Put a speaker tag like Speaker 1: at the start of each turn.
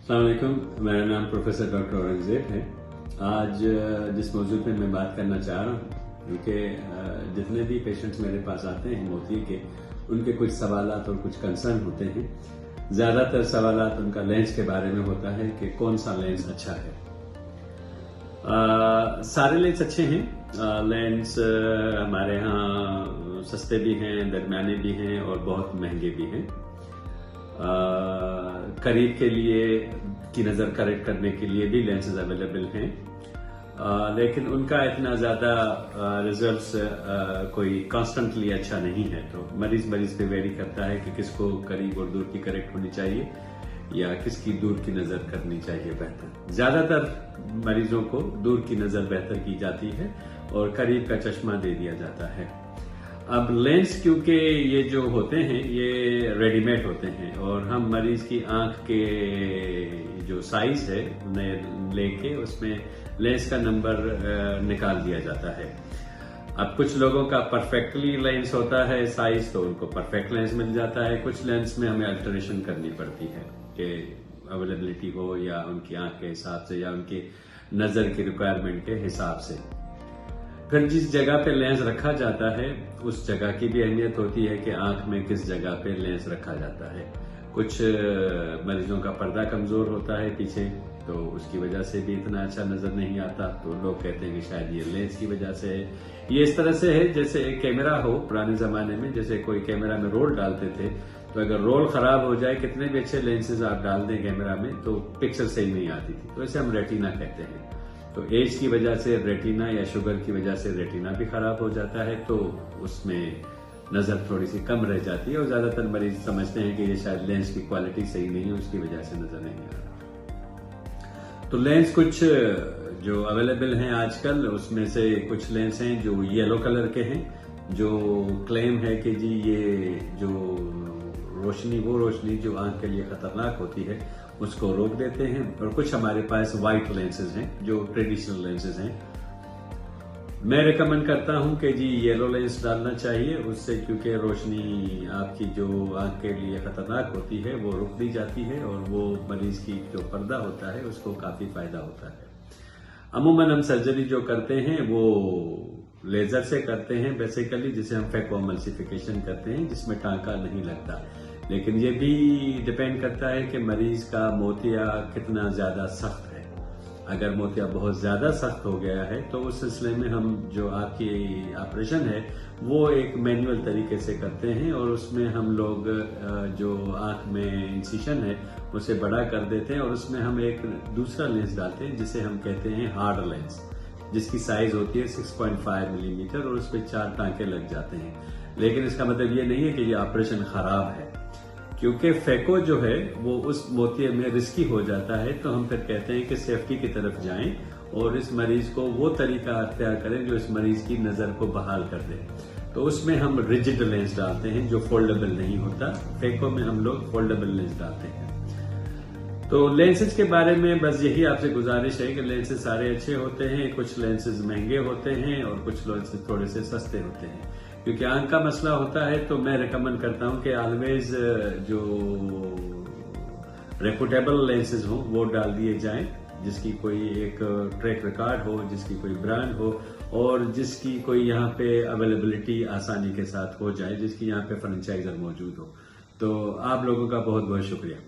Speaker 1: अस्सलाम वालेकुम, मेरा नाम प्रोफेसर डॉक्टर औरंगजेब है। आज जिस मौजूद पे मैं बात करना चाह रहा हूँ, क्योंकि जितने भी पेशेंट्स मेरे पास आते हैं मोतिये के, उनके कुछ सवालात और कुछ कंसर्न होते हैं। ज़्यादातर सवालात उनका लेंस के बारे में होता है कि कौन सा लेंस अच्छा है। सारे लेंस अच्छे हैं। लेंस हमारे यहाँ सस्ते भी हैं, दरमियाने भी हैं और बहुत महंगे भी हैं। करीब के लिए की नज़र करेक्ट करने के लिए भी लेंसेज अवेलेबल हैं, लेकिन उनका इतना ज़्यादा रिजल्ट्स कोई कॉन्स्टेंटली अच्छा नहीं है। तो मरीज पे वेरी करता है कि किसको करीब और दूर की करेक्ट होनी चाहिए या किसकी दूर की नज़र करनी चाहिए बेहतर। ज़्यादातर मरीजों को दूर की नज़र बेहतर की जाती है और करीब का चश्मा दे दिया जाता है। अब लेंस क्योंकि ये जो होते हैं ये रेडीमेड होते हैं और हम मरीज की आंख के जो साइज है उन्हें लेके उसमें लेंस का नंबर निकाल दिया जाता है। अब कुछ लोगों का परफेक्टली लेंस होता है साइज, तो उनको परफेक्ट लेंस मिल जाता है। कुछ लेंस में हमें अल्टरेशन करनी पड़ती है कि अवेलेबिलिटी हो या उनकी आंख के हिसाब से या उनकी नज़र की रिक्वायरमेंट के हिसाब से। फिर जिस जगह पे लेंस रखा जाता है उस जगह की भी अहमियत होती है कि आंख में किस जगह पे लेंस रखा जाता है। कुछ मरीजों का पर्दा कमजोर होता है पीछे, तो उसकी वजह से भी इतना अच्छा नजर नहीं आता, तो लोग कहते हैं कि शायद ये लेंस की वजह से है। ये इस तरह से है जैसे एक कैमरा हो पुराने जमाने में, जैसे कोई कैमरा में रोल डालते थे, तो अगर रोल खराब हो जाए, कितने भी अच्छे लेंसेज आप डाल दें कैमरा में, तो पिक्चर सही नहीं आती थी। तो इसे हम रेटिना कहते हैं। तो एज की वजह से रेटिना या शुगर की वजह से रेटिना भी खराब हो जाता है, तो उसमें नजर थोड़ी सी कम रह जाती है और ज्यादातर मरीज समझते हैं कि ये शायद लेंस की क्वालिटी सही नहीं है, उसकी वजह से नजर नहीं आ रहा। तो लेंस कुछ जो अवेलेबल हैं आजकल, उसमें से कुछ लेंस हैं जो येलो कलर के हैं, जो क्लेम है कि जी ये जो रोशनी जो आंख के लिए खतरनाक होती है उसको रोक देते हैं। और कुछ हमारे पास व्हाइट लेंसेज हैं जो ट्रेडिशनल लेंसेज हैं। मैं रिकमेंड करता हूं कि जी येलो लेंस डालना चाहिए उससे, क्योंकि रोशनी आपकी जो आंख के लिए खतरनाक होती है वो रुक दी जाती है और वो मरीज की जो पर्दा होता है उसको काफी फायदा होता है। अमूमन हम सर्जरी जो करते हैं वो लेजर से करते हैं बेसिकली, जिसे हम फैकोएमल्सिफिकेशन करते हैं, जिसमें टांका नहीं लगता। लेकिन ये भी डिपेंड करता है कि मरीज का मोतिया कितना ज्यादा सख्त है। अगर मोतिया बहुत ज्यादा सख्त हो गया है तो उस सिलसिले में हम जो आपकी ऑपरेशन है वो एक मैनुअल तरीके से करते हैं और उसमें हम लोग जो आंख में इंसिशन है उसे बड़ा कर देते हैं और उसमें हम एक दूसरा लेंस डालते हैं जिसे हम कहते हैं हार्ड लेंस, जिसकी साइज होती है 6.5 मिलीमीटर और उस पर 4 टांके लग जाते हैं। लेकिन इसका मतलब ये नहीं है कि ये ऑपरेशन खराब है, क्योंकि फेको जो है वो उस मोतिये में रिस्की हो जाता है। तो हम फिर कहते हैं कि सेफ्टी की तरफ जाएं और इस मरीज को वो तरीका अख्तियार करें जो इस मरीज की नजर को बहाल कर दे। तो उसमें हम रिजिड लेंस डालते हैं जो फोल्डेबल नहीं होता। फेको में हम लोग फोल्डेबल लेंस डालते हैं। तो लेंसेज के बारे में बस यही आपसे गुजारिश है कि लेंसेज सारे अच्छे होते हैं, कुछ लेंसेज महंगे होते हैं और कुछ लेंसेज थोड़े से सस्ते होते हैं। क्योंकि आंख का मसला होता है तो मैं रिकमेंड करता हूं कि ऑलवेज जो रेपुटेबल लेंसेज हो वो डाल दिए जाएं, जिसकी कोई एक ट्रैक रिकॉर्ड हो, जिसकी कोई ब्रांड हो और जिसकी कोई यहाँ पे अवेलेबिलिटी आसानी के साथ हो जाए, जिसकी यहाँ पे फ्रेंचाइजर मौजूद हो। तो आप लोगों का बहुत बहुत शुक्रिया।